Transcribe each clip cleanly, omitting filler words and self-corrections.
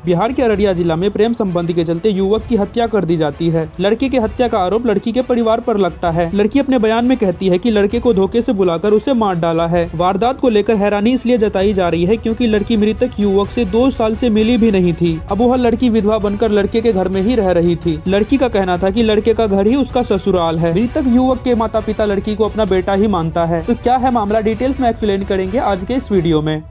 बिहार के अररिया जिला में प्रेम संबंध के चलते युवक की हत्या कर दी जाती है। लड़के की हत्या का आरोप लड़की के परिवार पर लगता है। लड़की अपने बयान में कहती है कि लड़के को धोखे से बुलाकर उसे मार डाला है। वारदात को लेकर हैरानी इसलिए जताई जा रही है क्योंकि लड़की मृतक युवक से 2 साल से मिली भी नहीं थी। अब वह लड़की विधवा बनकर लड़के के घर में ही रह रही थी। लड़की का कहना था कि लड़के का घर ही उसका ससुराल है। मृतक युवक के माता पिता लड़की को अपना बेटा ही मानता है। तो क्या है मामला, डिटेल्स में एक्सप्लेन करेंगे आज के इस वीडियो में।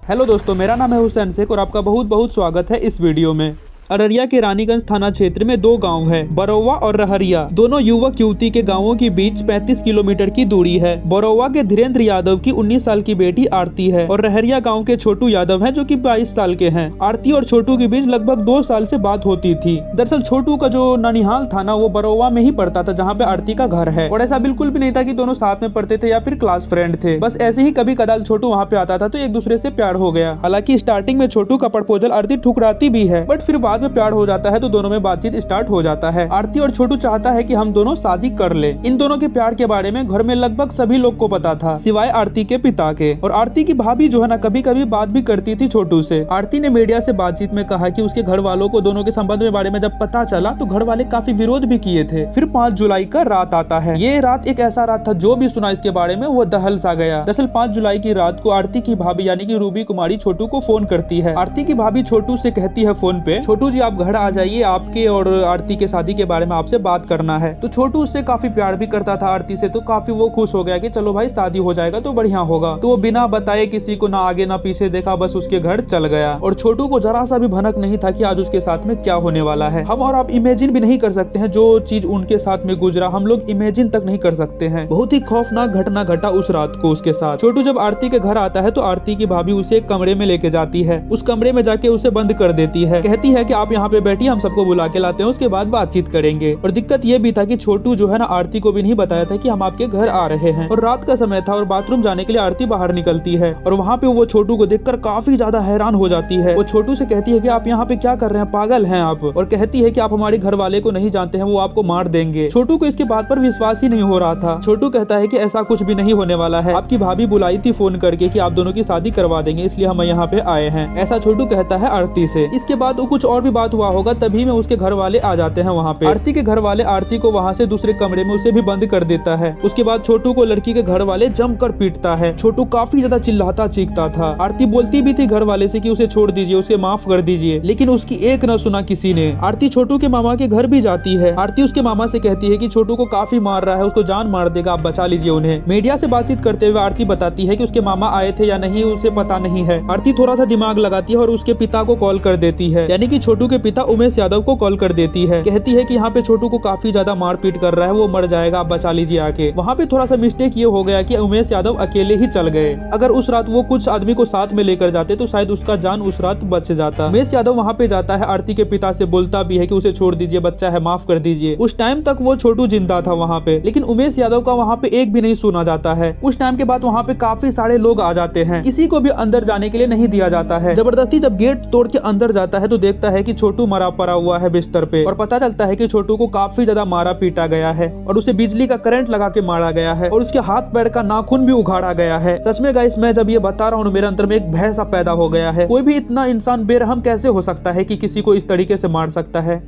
हेलो दोस्तों, मेरा नाम है हुसैन शेख और आपका बहुत बहुत स्वागत है इस वीडियो में। अररिया के रानीगंज थाना क्षेत्र में 2 गांव है, बरौवा और रहरिया। दोनों युवक युवती के गांवों के बीच 35 किलोमीटर की दूरी है। बरौवा के धीरेन्द्र यादव की 19 साल की बेटी आरती है और रहरिया गांव के छोटू यादव हैं जो कि 22 साल के हैं। आरती और छोटू के बीच लगभग 2 साल से बात होती थी। दरअसल छोटू का जो ननिहाल था ना, वो बरौवा में ही पड़ता था जहाँ पे आरती का घर है। और ऐसा बिल्कुल भी नहीं था कि दोनों साथ में पढ़ते थे या फिर क्लास फ्रेंड थे। बस ऐसे ही कभी कदाल छोटू वहाँ पे आता था तो एक दूसरे से प्यार हो गया। हालांकि स्टार्टिंग में छोटू का प्रपोजल आरती ठुकराती भी है, बट फिर बाद में प्यार हो जाता है तो दोनों में बातचीत स्टार्ट हो जाता है। आरती और छोटू चाहता है कि हम दोनों शादी कर ले। इन दोनों के प्यार के बारे में घर में लगभग सभी लोग को पता था, सिवाय आरती के पिता के। और आरती की भाभी जो है ना, कभी कभी बात भी करती थी छोटू से। आरती ने मीडिया से बातचीत में कहा कि उसके घर वालों को दोनों के संबंध में बारे में जब पता चला तो घर वाले काफी विरोध भी किए थे। फिर 5 जुलाई का रात आता है। ये रात एक ऐसा रात था जो भी सुना इसके बारे में वो दहल सा गया। दरअसल 5 जुलाई की रात को आरती की भाभी यानी कि रूबी कुमारी छोटू को फोन करती है। आरती की भाभी छोटू से कहती है फोन पे, छोटू जी आप घर आ जाइए, आपके और आरती के शादी के बारे में आपसे बात करना है। तो छोटू उससे काफी प्यार भी करता था आरती से, तो काफी वो खुश हो गया कि चलो भाई शादी हो जाएगा तो बढ़िया होगा। तो वो बिना बताए किसी को ना आगे ना पीछे देखा, बस उसके घर चल गया। और छोटू को जरा सा भी भनक नहीं था कि आज उसके साथ में क्या होने वाला है। हम और आप इमेजिन भी नहीं कर सकते हैं जो चीज उनके साथ में गुजरा, हम लोग इमेजिन तक नहीं कर सकते हैं। बहुत ही खौफनाक घटना घटा उस रात को उसके साथ। छोटू जब आरती के घर आता है तो आरती की भाभी उसे एक कमरे में लेके जाती है। उस कमरे में जाके उसे बंद कर देती है। कहती है कि आप यहाँ पे बैठिए, हम सबको बुला के लाते हैं, उसके बाद बातचीत करेंगे। और दिक्कत ये भी था कि छोटू जो है ना, आरती को भी नहीं बताया था कि हम आपके घर आ रहे हैं। और रात का समय था और बाथरूम जाने के लिए आरती बाहर निकलती है और वहाँ पे वो छोटू को देखकर काफी ज्यादा हैरान हो जाती है। वो छोटू से कहती है कि आप यहाँ पे क्या कर रहे हैं, पागल हैं आप। और कहती है कि आप हमारे घर वाले को नहीं जानते हैं, वो आपको मार देंगे। छोटू को इसके बात पर विश्वास ही नहीं हो रहा था। छोटू कहता है कि ऐसा कुछ भी नहीं होने वाला है, आपकी भाभी बुलाई थी फोन करके कि आप दोनों की शादी करवा देंगे, इसलिए हम यहाँ पे आए हैं, ऐसा छोटू कहता है आरती से। इसके बाद कुछ और भी बात हुआ होगा, तभी में उसके घर वाले आ जाते हैं वहाँ पे। आरती के घर वाले आरती को वहाँ से दूसरे कमरे में उसे भी बंद कर देता है। उसके बाद छोटू को लड़की के घर वाले जमकर पीटता है। छोटू काफी ज्यादा चिल्लाता चीखता था। आरती बोलती भी थी घर वाले से कि उसे छोड़ दीजिए, उसे माफ कर दीजिए, लेकिन उसकी एक न सुना किसी ने। आरती छोटू के मामा के घर भी जाती है। आरती उसके मामा से कहती है कि छोटू को काफी मार रहा है, उसको जान मार देगा, आप बचा लीजिए उन्हें। मीडिया से बातचीत करते हुए आरती बताती है कि उसके मामा आए थे या नहीं उसे पता नहीं है। आरती थोड़ा सा दिमाग लगाती है और उसके पिता को कॉल कर देती है, यानी कि छोटू के पिता उमेश यादव को कॉल कर देती है। कहती है कि यहाँ पे छोटू को काफी ज्यादा मारपीट कर रहा है, वो मर जाएगा, आप बचा लीजिए आके। वहाँ पे थोड़ा सा मिस्टेक ये हो गया कि उमेश यादव अकेले ही चल गए। अगर उस रात वो कुछ आदमी को साथ में लेकर जाते तो शायद उसका जान उस रात बच जाता। उमेश यादव वहाँ पे जाता है, आरती के पिता से बोलता भी है कि उसे छोड़ दीजिए, बच्चा है, माफ कर दीजिए। उस टाइम तक वो छोटू जिंदा था वहाँ पे, लेकिन उमेश यादव का वहाँ पे एक भी नहीं सुना जाता है। उस टाइम के बाद वहाँ पे काफी सारे लोग आ जाते हैं, किसी को भी अंदर जाने के लिए नहीं दिया जाता है। जबरदस्ती जब गेट तोड़ के अंदर जाता है तो देखता है कि छोटू मरा पड़ा हुआ है बिस्तर पे, और पता चलता है कि छोटू को काफी ज्यादा मारा पीटा गया है और उसे बिजली का करंट लगा के मारा गया है और उसके हाथ पैर का नाखून भी उखाड़ा गया है। सच में गाइस, मैं जब ये बता रहा हूँ मेरे अंदर में एक भय सा पैदा हो गया है। कोई भी इतना इंसान बेरहम कैसे हो सकता है कि किसी को इस तरीके से मार सकता है।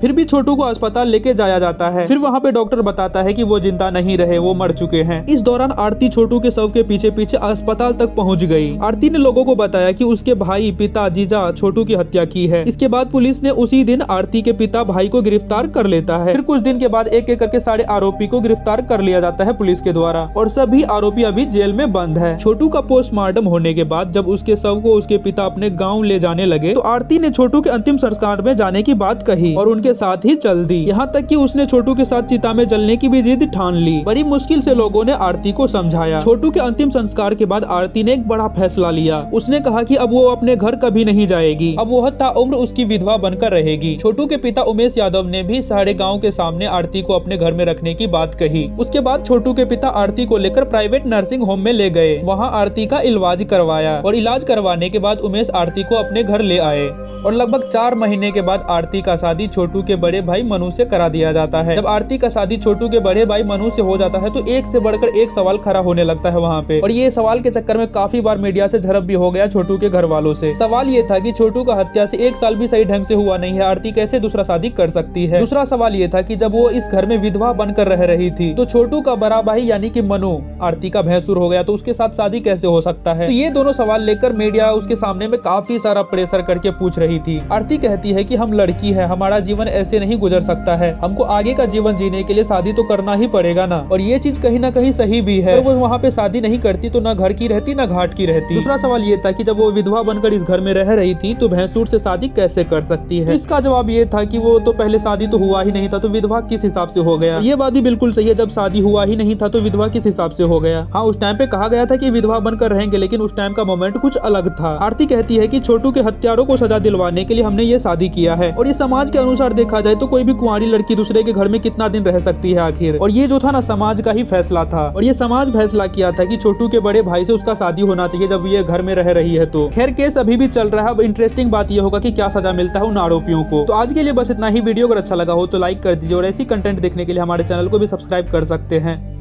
फिर भी छोटू को अस्पताल लेके जाया जाता है। फिर वहाँ पे डॉक्टर बताता है कि वो जिंदा नहीं रहे, वो मर चुके हैं। इस दौरान आरती छोटू के शव के पीछे पीछे अस्पताल तक पहुँच गई। आरती ने लोगों को बताया कि उसके भाई, पिता, जीजा छोटू की हत्या की है। इसके बाद पुलिस ने उसी दिन आरती के पिता, भाई को गिरफ्तार कर लेता है। फिर कुछ दिन के बाद एक एक करके सारे आरोपी को गिरफ्तार कर लिया जाता है पुलिस के द्वारा, और सभी आरोपी अभी जेल में बंद है। छोटू का पोस्टमार्टम होने के बाद जब उसके शव को उसके पिता अपने गाँव ले जाने लगे तो आरती ने छोटू के अंतिम संस्कार में जाने की बात कही और उनके साथ ही चल दी। यहाँ तक कि उसने छोटू के साथ चिता में जलने की भी जिद ठान ली। बड़ी मुश्किल से लोगों ने आरती को समझाया। छोटू के अंतिम संस्कार के बाद आरती ने एक बड़ा फैसला लिया। उसने कहा कि अब वो अपने घर कभी नहीं जाएगी, अब वो ताउम्र उसकी विधवा बनकर रहेगी। छोटू के पिता उमेश यादव ने भी सारे गाँव के सामने आरती को अपने घर में रखने की बात कही। उसके बाद छोटू के पिता आरती को लेकर प्राइवेट नर्सिंग होम में ले गए। वहाँ आरती का इलाज करवाया और इलाज करवाने के बाद उमेश आरती को अपने घर ले आए। और लगभग 4 महीने के बाद आरती का शादी छोटू के बड़े भाई मनु से करा दिया जाता है। जब आरती का शादी छोटू के बड़े भाई मनु से हो जाता है तो एक से बढ़कर एक सवाल खड़ा होने लगता है वहाँ पे, और ये सवाल के चक्कर में काफी बार मीडिया से झड़प भी हो गया छोटू के घर वालों से। सवाल ये था कि छोटू का हत्या से 1 साल भी सही ढंग से हुआ नहीं है, आरती कैसे दूसरा शादी कर सकती है। दूसरा सवाल ये था कि जब वो इस घर में विधवा बनकर रह रही थी तो छोटू का बड़ा भाई यानी कि मनु आरती का भैंसुर हो गया तो उसके साथ शादी कैसे हो सकता है। तो ये दोनों सवाल लेकर मीडिया उसके सामने में काफी सारा प्रेशर करके पूछ रही थी। आरती कहती है कि हम लड़की है, हमारा जीवन ऐसे नहीं गुजर सकता है, हमको आगे का जीवन जीने के लिए शादी तो करना ही पड़ेगा ना। और ये चीज कहीं ना कहीं सही भी है। तो वो वहाँ पे शादी नहीं करती तो न घर की रहती न घाट की रहती। दूसरा सवाल ये था कि जब वो विधवा बनकर इस घर में रह रही थी तो भैंसुर से शादी कैसे कर सकती है। तो इसका जवाब ये था कि वो तो पहले शादी तो हुआ ही नहीं था तो विधवा किस हिसाब से हो गया। ये बात भी बिल्कुल सही है, जब शादी हुआ ही नहीं था तो विधवा किस हिसाब से हो गया। हाँ, उस टाइम पे कहा गया था कि विधवा बनकर रहेंगे, लेकिन उस टाइम का मोमेंट कुछ अलग था। आरती कहती है कि छोटू के हत्यारों को सजा दिलवाने के लिए हमने ये शादी किया है, और ये समाज के अनुसार देखा जाए तो कोई भी कुंवारी लड़की दूसरे के घर में कितना दिन रह सकती है आखिर। और ये जो था ना समाज का ही फैसला था, और ये समाज फैसला किया था कि छोटू के बड़े भाई से उसका शादी होना चाहिए जब ये घर में रह रही है। तो खैर केस अभी भी चल रहा है। अब इंटरेस्टिंग बात ये होगा कि क्या सजा मिलता है उन आरोपियों को। तो आज के लिए बस इतना ही। वीडियो अगर अच्छा लगा हो तो लाइक कर दीजिए, और ऐसी कंटेंट देखने के लिए हमारे चैनल को भी सब्सक्राइब कर सकते हैं।